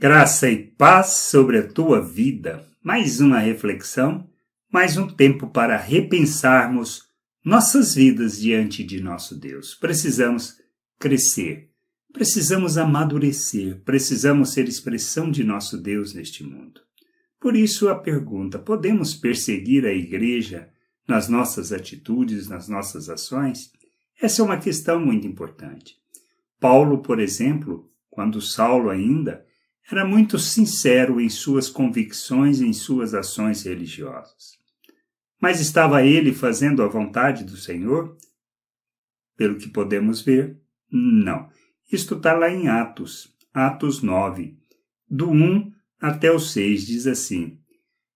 Graça e paz sobre a tua vida. Mais uma reflexão, mais um tempo para repensarmos nossas vidas diante de nosso Deus. Precisamos crescer, precisamos amadurecer, precisamos ser expressão de nosso Deus neste mundo. Por isso a pergunta: podemos perseguir a igreja nas nossas atitudes, nas nossas ações? Essa é uma questão muito importante. Paulo, por exemplo, quando Saulo ainda era muito sincero em suas convicções e em suas ações religiosas. Mas estava ele fazendo a vontade do Senhor? Pelo que podemos ver, não. Isto está lá em Atos 9, do 1 até o 6, diz assim: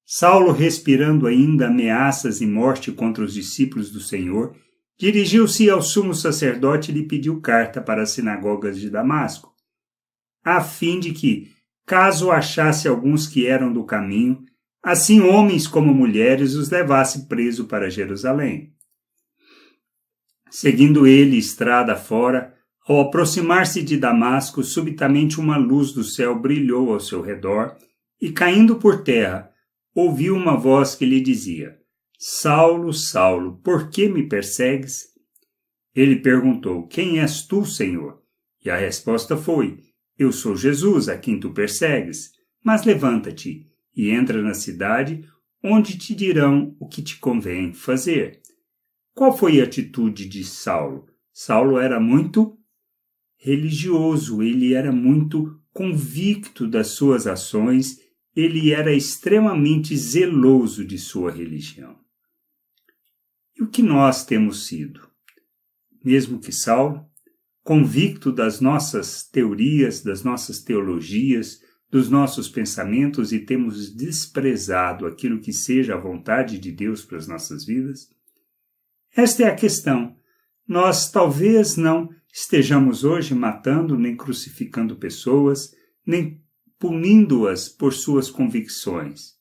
Saulo, respirando ainda ameaças e morte contra os discípulos do Senhor, dirigiu-se ao sumo sacerdote e lhe pediu carta para as sinagogas de Damasco, a fim de que, caso achasse alguns que eram do caminho, assim homens como mulheres os levasse preso para Jerusalém. Seguindo ele estrada fora, ao aproximar-se de Damasco, subitamente uma luz do céu brilhou ao seu redor, e caindo por terra, ouviu uma voz que lhe dizia: Saulo, Saulo, por que me persegues? Ele perguntou: Quem és tu, Senhor? E a resposta foi: Eu sou Jesus, a quem tu persegues. Mas levanta-te e entra na cidade, onde te dirão o que te convém fazer. Qual foi a atitude de Saulo? Saulo era muito religioso, ele era muito convicto das suas ações, ele era extremamente zeloso de sua religião. E o que nós temos sido? Mesmo que Saulo, convicto das nossas teorias, das nossas teologias, dos nossos pensamentos e temos desprezado aquilo que seja a vontade de Deus para as nossas vidas? Esta é a questão. Nós talvez não estejamos hoje matando nem crucificando pessoas, nem punindo-as por suas convicções,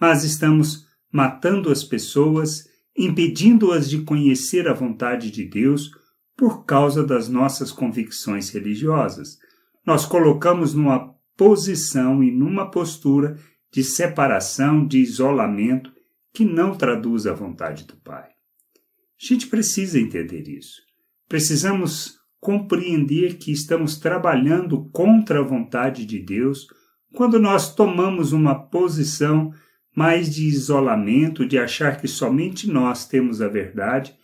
mas estamos matando as pessoas, impedindo-as de conhecer a vontade de Deus por causa das nossas convicções religiosas. Nós colocamos numa posição e numa postura de separação, de isolamento, que não traduz a vontade do Pai. A gente precisa entender isso. Precisamos compreender que estamos trabalhando contra a vontade de Deus quando nós tomamos uma posição mais de isolamento, de achar que somente nós temos a verdade,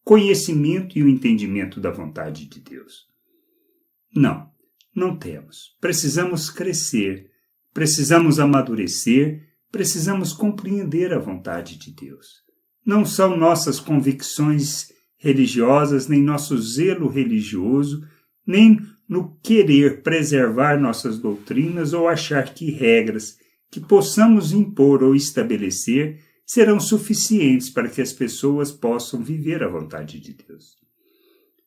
conhecimento e o entendimento da vontade de Deus. Não temos. Precisamos crescer, precisamos amadurecer, precisamos compreender a vontade de Deus. Não são nossas convicções religiosas, nem nosso zelo religioso, nem no querer preservar nossas doutrinas ou achar que regras que possamos impor ou estabelecer serão suficientes para que as pessoas possam viver a vontade de Deus.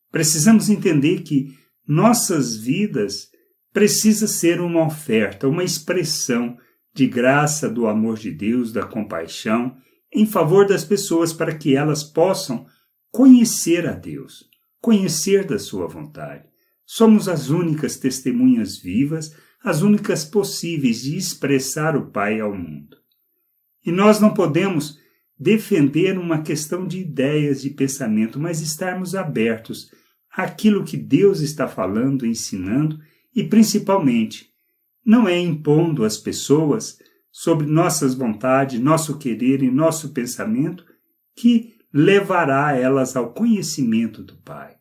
Precisamos entender que nossas vidas precisa ser uma oferta, uma expressão de graça do amor de Deus, da compaixão, em favor das pessoas para que elas possam conhecer a Deus, conhecer da sua vontade. Somos as únicas testemunhas vivas, as únicas possíveis de expressar o Pai ao mundo. E nós não podemos defender uma questão de ideias, de pensamento, mas estarmos abertos àquilo que Deus está falando, ensinando e, principalmente, não é impondo às pessoas sobre nossas vontades, nosso querer e nosso pensamento que levará elas ao conhecimento do Pai,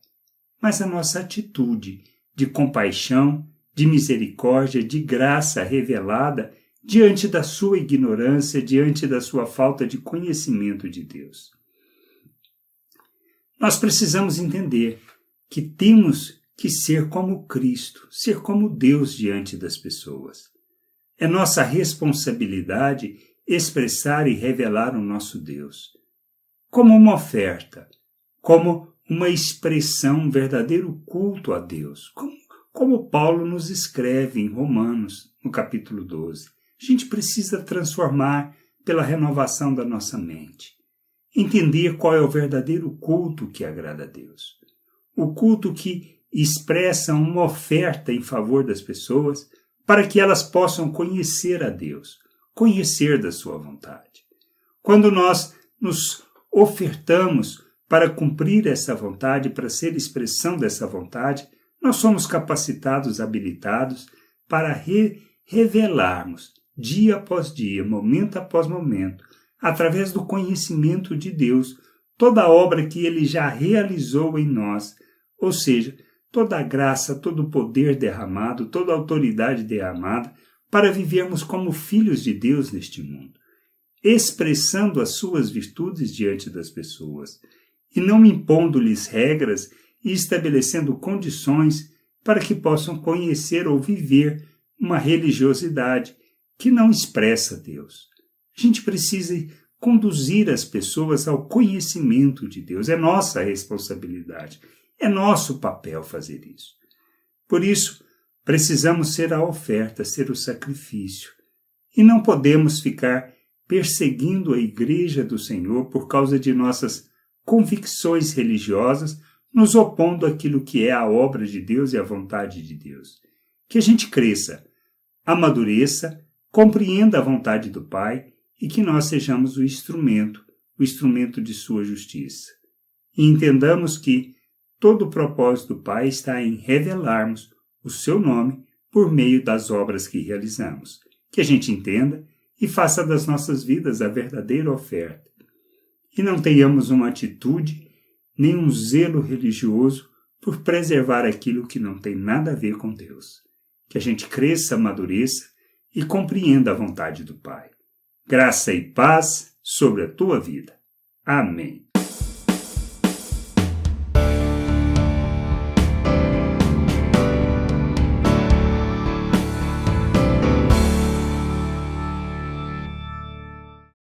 mas a nossa atitude de compaixão, de misericórdia, de graça revelada diante da sua ignorância, diante da sua falta de conhecimento de Deus. Nós precisamos entender que temos que ser como Cristo, ser como Deus diante das pessoas. É nossa responsabilidade expressar e revelar o nosso Deus, como uma oferta, como uma expressão, um verdadeiro culto a Deus, como Paulo nos escreve em Romanos, no capítulo 12. A gente precisa transformar pela renovação da nossa mente, entender qual é o verdadeiro culto que agrada a Deus. O culto que expressa uma oferta em favor das pessoas para que elas possam conhecer a Deus, conhecer da sua vontade. Quando nós nos ofertamos para cumprir essa vontade, para ser expressão dessa vontade, nós somos capacitados, habilitados para revelarmos, dia após dia, momento após momento, através do conhecimento de Deus, toda a obra que Ele já realizou em nós, ou seja, toda a graça, todo o poder derramado, toda a autoridade derramada, para vivermos como filhos de Deus neste mundo, expressando as suas virtudes diante das pessoas, e não impondo-lhes regras e estabelecendo condições para que possam conhecer ou viver uma religiosidade que não expressa Deus. A gente precisa conduzir as pessoas ao conhecimento de Deus. É nossa responsabilidade, é nosso papel fazer isso. Por isso, precisamos ser a oferta, ser o sacrifício. E não podemos ficar perseguindo a Igreja do Senhor por causa de nossas convicções religiosas, nos opondo àquilo que é a obra de Deus e a vontade de Deus. Que a gente cresça, amadureça, compreenda a vontade do Pai e que nós sejamos o instrumento de sua justiça. E entendamos que todo o propósito do Pai está em revelarmos o seu nome por meio das obras que realizamos. Que a gente entenda e faça das nossas vidas a verdadeira oferta. E não tenhamos uma atitude, nem um zelo religioso por preservar aquilo que não tem nada a ver com Deus. Que a gente cresça, amadureça e compreenda a vontade do Pai. Graça e paz sobre a tua vida. Amém.